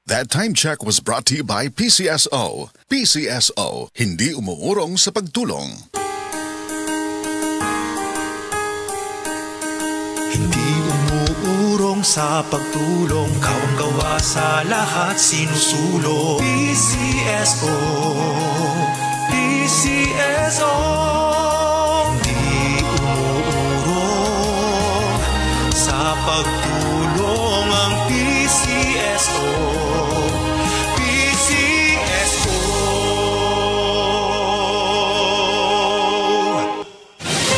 That time check was brought to you by PCSO. PCSO, hindi umuurong sa pagtulong. Hindi umuurong sa pagtulong, kawang-gawa sa lahat sinusulong. PCSO, PCSO. Hindi umuurong sa pagtulong ang PCSO.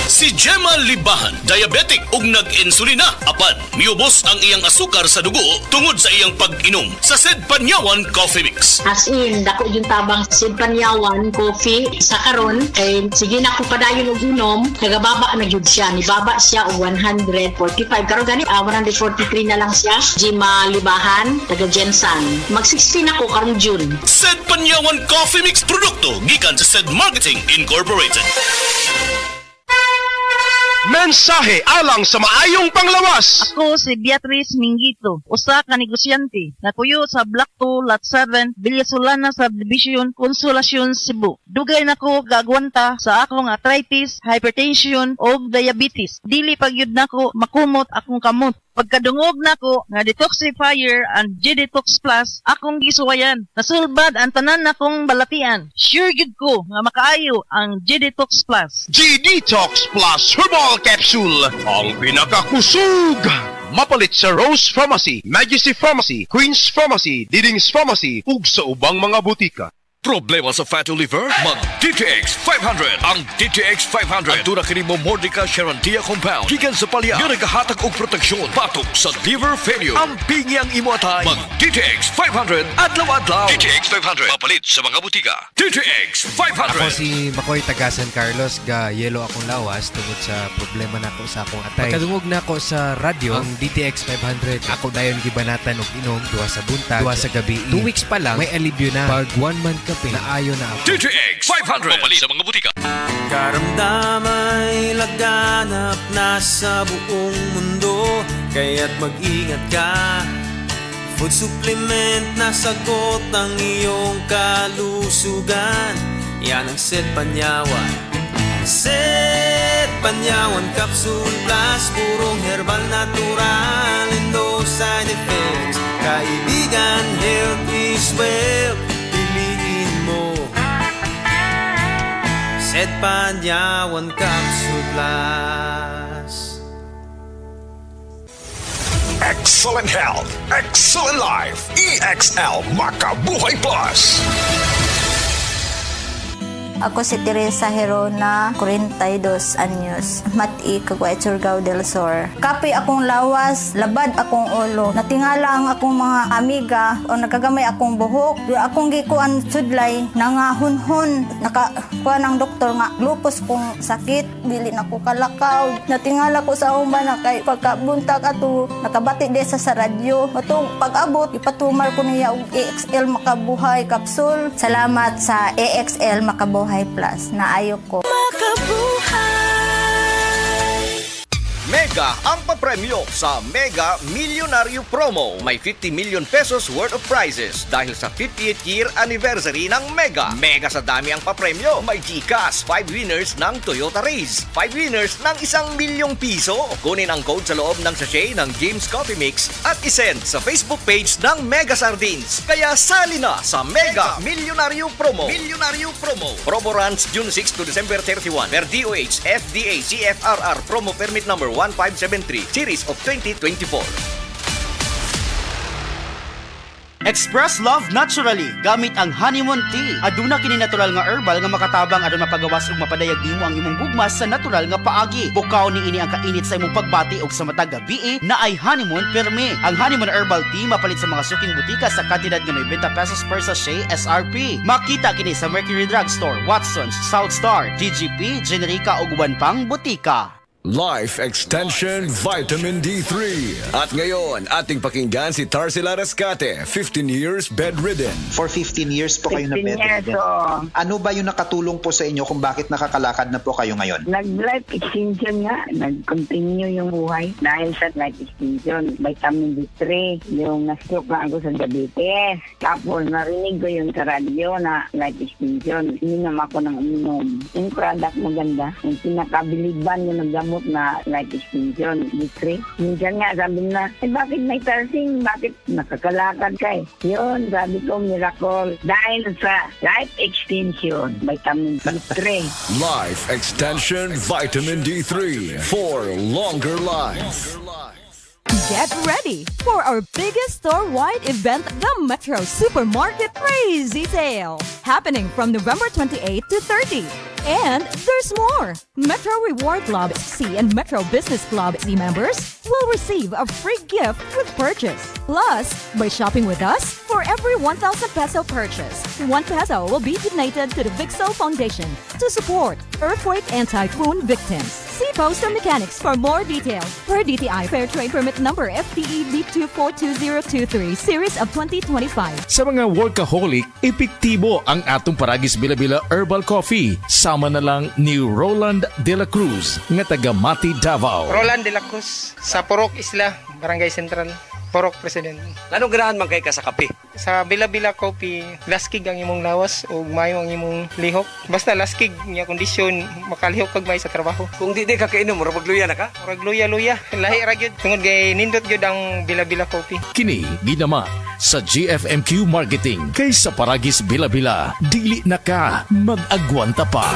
Si Gemma Libahan, diabetic ug nag-insulina. Apan, miubos ang iyang asukar sa dugo tungod sa iyang pag-inom sa Sed Panyawan Coffee Mix. As in, dako yung tabang Sed Panyawan Coffee sa karon kay sige na ko padayon og inom, nagababa na gyud siya. Nibaba siya og 145. Karon gani 143 na lang siya. Gemma Libahan, taga Jensan. Mag-16 ako karong June. Sed Panyawan Coffee Mix produkto gikan sa Sed Marketing Incorporated. Mensahe alang sa maayong panglawas. Ako si Beatrice Mingito, usa ka negosyante, napuyo sa Block 2, Lot 7, Villasolana Subdivision, Consolacion, Cebu. Dugay nako gagwanta sa akong arthritis, hypertension o diabetes. Dili pagyud nako makumot akong kamot. Pagkadungog nako nga detoxifier and G-Detox Plus akong gisuwayan. Nasulbad ang tanan nakong balatian. Sure gid ko nga makaayo ang G-Detox Plus. G-Detox Plus Herbal Capsule, ang pinakakusog. Mapalit sa Rose Pharmacy, Majesty Pharmacy, Queen's Pharmacy, Diding's Pharmacy, ug sa ubang mga butika. Problema sa fatty liver? Mag DTX 500. Ang DTX 500 aduna kini mo Mordica Charantia compound gikan sa palya nga nagahatag og proteksyon batok sa liver failure. Ang pingyang imo atay. Mag DTX 500 adlaw-adlaw. DTX 500 mapalit sa mga butika. DTX 500. Ako si Makoy taga San Carlos, ga yelo akong lawas tungod sa problema nako sa akong atay. Pagkadungog nako sa radyo ang DTX 500, ako dayon gibanatan og inom duha sa buntag, duha sa gabi. 2 weeks pa lang may alibyo na. Pag 1 month kape na ayo na ako. DTX 500 mapalit sa mga butika. Karamdamay laganap na sa buong mundo, kaya't mag-ingat ka. Food supplement na sagot ang iyong kalusugan. Yan ang Sed Panyawan. Sed Panyawan Capsule Plus, purong herbal natural and no side effects. Kaibigan, health is wealth. Piliin mo Sed Panyawan Capsule Plus. Excellent health, excellent life. EXL Makabuhay Plus. Ako si Teresa Herona, 42 anyos, Mati, Caguay, Surigao del Sur. Kape akong lawas, labad akong ulo. Natingala ang akong mga amiga o nakagamay akong buhok. Akong gikuan sudlay, nangahunhon. Nakakuha ng doktor nga, lupus kong sakit, dili na ko kalakaw. Natingala ko sa umba na kay pagkabuntag ato, nakabati desa sa radyo. Atong pag-abot, ipatumar ko niya og EXL Makabuhay Capsule. Salamat sa EXL Makabuhay Plus na ayo ko. Mega ang papremyo sa Mega Millionario Promo. May 50 million pesos worth of prizes dahil sa 50th year anniversary ng Mega. Mega sa dami ang papremyo. May GCash, 5 winners ng Toyota Race, 5 winners ng 1 milyong piso. Kunin ang code sa loob ng sachet ng James Coffee Mix at isend sa Facebook page ng Mega Sardines. Kaya sali na sa Mega Millionario Promo. Millionario Promo. Promo runs June 6 to December 31 per DOH FDA CFRR Promo Permit number 1573 Series of 2024. Express love naturally gamit ang honeymoon tea. Aduna kini natural nga herbal nga makatabang aron mapagawas ug mapadayag nimo ang imong gugmas sa natural nga paagi. Bukaw ni ini ang kainit sa imong pagbati ug sa matag gabi na ay honeymoon perme. Ang honeymoon herbal tea mapalit sa mga suking butika sa kantidad nga 90 pesos per sachet SRP. Makita kini sa Mercury Drugstore, Watsons, South Star, DGP, Generica ug uban pang butika. Life Extension Vitamin D3. At ngayon, ating pakinggan si Tarsila Rescate, 15 years bedridden. For 15 years po kayo na 15 years, bedridden. Ano ba yung nakatulong po sa inyo kung bakit nakakalakad na po kayo ngayon? Nag-life extension nga. Nag-continue yung buhay dahil sa life extension. Vitamin D3, yung na-stroke na ako sa diabetes. Tapos narinig ko yung sa radyo na life extension. Ininom ako ng uminom. Yung product maganda. Yung pinakabiliban yung naggamot na life extension, D3. Minsan nga sabi na, bakit may tarsing? Bakit nakakalakad ka eh? Yun, sabi ko, miracle. Dahil sa life extension, vitamin D3. Life Extension Vitamin D3 for longer life. Get ready for our biggest store-wide event, the Metro Supermarket Crazy Sale, happening from November 28 to 30. And there's more! Metro Reward Club C and Metro Business Club C members will receive a free gift with purchase. Plus, by shopping with us, for every 1,000 peso purchase, 1 peso will be donated to the Vixo Foundation to support earthquake and typhoon victims. See Poster Mechanics for more details. Per DTI Fair Trade Permit Number FTE B242023 Series of 2025. Sa mga workaholic, epektibo ang atong Paragis Bila-Bila Herbal Coffee. Sama na lang ni Roland De La Cruz, nga taga Mati, Davao. Roland De La Cruz, sa Purok Isla, Barangay Central. Purok President. Anong ganahan man kay ka sa kape? Sa Bila-Bila Coffee, laskig ang imong lawas o mayo ang imong lihok. Basta laskig niya kondisyon, makalihok kag may sa trabaho. Kung di ka kainom, murag magluya na ka? Murag luya-luya. Lahi ra gyud. Tungod kay nindot gyud ang Bila-Bila Coffee. Kini ginama sa GFMQ Marketing kay sa Paragis Bila-Bila. Dili na ka mag-agwanta pa.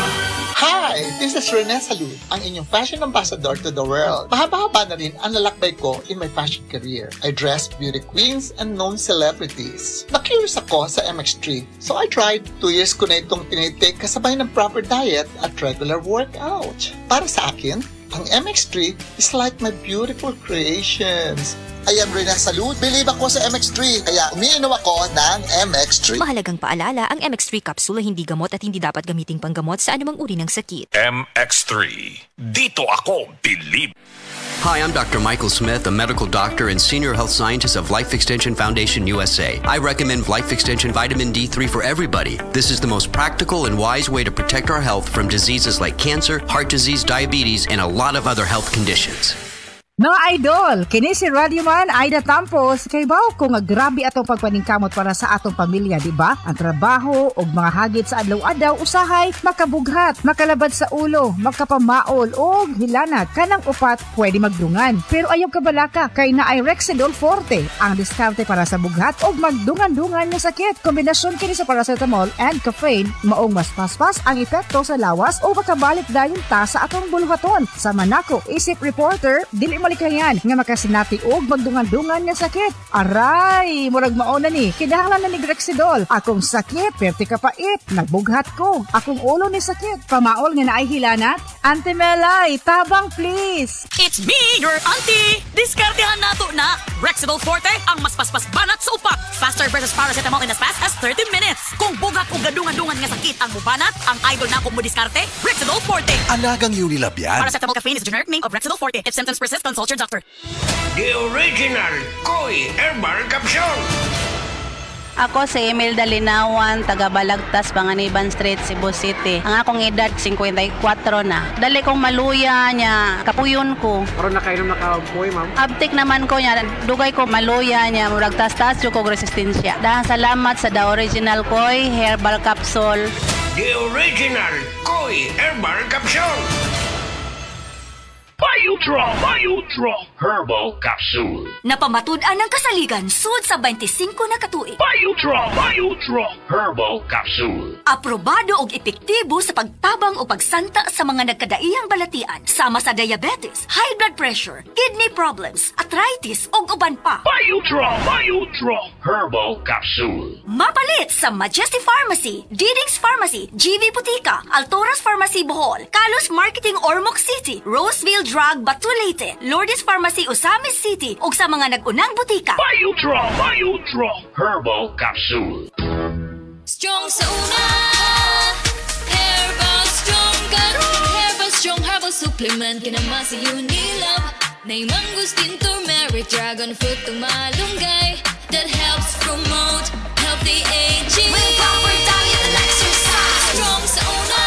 Hi! This is Rene Salud, ang inyong fashion ambassador to the world. Mahaba-haba na rin ang lalakbay ko in my fashion career. I dress beauty queens and known celebrities. Na-curious ako sa MX3, so I tried. 2 years ko na itong tinitake kasabay ng proper diet at regular workout. Para sa akin, ang MX3 is like my beautiful creations. I am Rene Salud. Believe ako sa MX3, kaya umiinom ako ng MX3. Mahalagang paalala, ang MX3 capsule hindi gamot at hindi dapat gamiting panggamot sa anumang uri ng sakit. MX3. Dito ako believe. Hi, I'm Dr. Michael Smith, a medical doctor and senior health scientist of Life Extension Foundation USA. I recommend Life Extension Vitamin D3 for everybody. This is the most practical and wise way to protect our health from diseases like cancer, heart disease, diabetes, and a lot of other health conditions. Mga idol, kini si Radio Man Aida Tampos kay bawo ko nga grabe atong pagpaningkamot para sa atong pamilya, di ba? Ang trabaho ug mga hagit sa adlaw-adlaw usahay makabughat, makalabad sa ulo, makapamaol ug hilanat kanang upat pwede magdungan. Pero ayaw ka balaka kay naay Rexidol Forte, ang diskarte para sa bughat ug magdungan-dungan nga sakit. Kombinasyon kini sa paracetamol and caffeine, maong mas paspas ang epekto sa lawas o makabalik dayon ta sa atong buluhaton. Sa manako, isip reporter, dili malikayan nga makasinati og magdungan-dungan nga sakit. Aray, murag mauna ni. Kinahanglan na ni Rexidol. Akong sakit, perti kapait, nagbughat ko. Akong ulo ni sakit, pamaol nga naay hilanat. Auntie Melay, tabang please. It's me, your auntie. Diskartehan nato na. Rexidol Forte, ang mas paspas banat sa upak. Faster versus paracetamol in as fast as 30 minutes. Kung bugat o gadungan-dungan nga sakit ang mubanat, ang idol na kung mo diskarte, Rexidol Forte. Alagang Unilab yan. Paracetamol caffeine is a generic name of Rexidol Forte. If symptoms persist, consult your doctor. The original Koi Herbal Capsule. Ako si Imelda Linawan, taga Balagtas, Panganiban Street, Cebu City. Ang akong edad, 54 na. Dali kong maluya niya, kapuyon ko. Karon na kayo nakapuy, ma'am? Abtik naman ko niya, dugay ko maluya niya, murag tas-tas yung kong resistensya. Dahil salamat sa The Original Koi Herbal Capsule. The original Koi Herbal Capsule. Bayutro Herbal Capsule. Napamatud-an ang kasaligan sud sa 25 na katuig. Bayutro Herbal Capsule. Aprobado og epektibo sa pagtabang o pagsanta sa mga nagkadaiyang balatian sama sa diabetes, high blood pressure, kidney problems, arthritis ug uban pa. Bayutro Herbal Capsule. Mapalit sa Majesty Pharmacy, Diding's Pharmacy, GV Butika, Altoras Pharmacy Bohol, Kalos Marketing Ormoc City, Roseville Drug Batulete, Lourdes Pharmacy Osamis City ug sa mga nag-unang butika. Bayutro Herbal Capsule. Strong sa una, Herbal Strong karon, Herbal Strong supplement kinamasi Unilab Nay mangustin turmeric dragon fruit tumalunggay that helps promote healthy aging with proper diet and exercise. Strong sa una,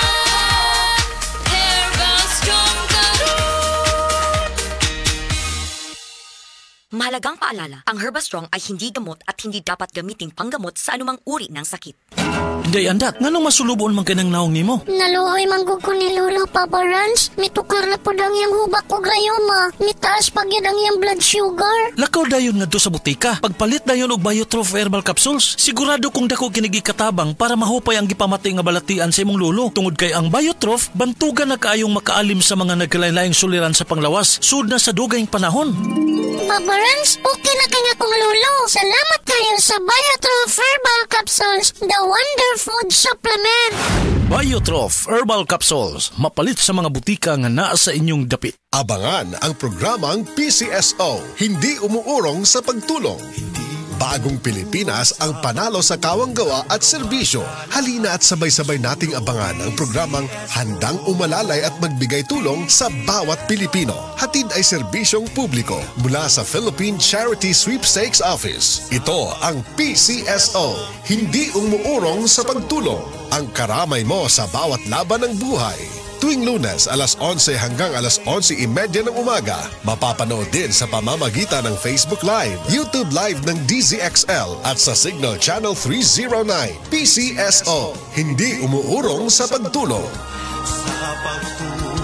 Herbal Strong Garut. Mahalagang paalala, ang Herbastrong ay hindi gamot at hindi dapat gamiting panggamot sa anumang uri ng sakit. Day andat, nganong masulubon man kanang naong nimo? Naluhoy manggug ko ni Lolo Papa Rans. Mitukar na po ang iyang hubak o grayoma. Mitaas pag yan ang iyang blood sugar. Lakaw dayon nga do sa butika. Pagpalit dayon og Biotrof Herbal Capsules. Sigurado kung dako kinigi katabang para mahupay ang gipamatay nga balatian sa imong lolo. Tungod kay ang Biotrof, bantugan na kaayong makaalim sa mga nagkalain-laing suliran sa panglawas. Sud na sa dugayng panahon. Papa Rans, okay na kaya kong lolo. Salamat kayo sa Biotrof Herbal Capsules, the Wonder Food Supplement. Biotrof Herbal Capsules, mapalit sa mga butika nga naa sa inyong dapit. Abangan ang programang PCSO, hindi umuurong sa pagtulong. Bagong Pilipinas ang panalo sa kawanggawa at serbisyo. Halina at sabay-sabay nating abangan ang programang handang umalalay at magbigay tulong sa bawat Pilipino. Hatid ay serbisyong publiko mula sa Philippine Charity Sweepstakes Office. Ito ang PCSO, hindi umuurong sa pagtulong. Ang karamay mo sa bawat laban ng buhay. Tuwing Lunes, alas 11 hanggang alas 11:30 ng umaga. Mapapanood din sa pamamagitan ng Facebook Live, YouTube Live ng DZXL at sa Signal Channel 309. PCSO, hindi umuurong sa pagtulong. Sa pagtulong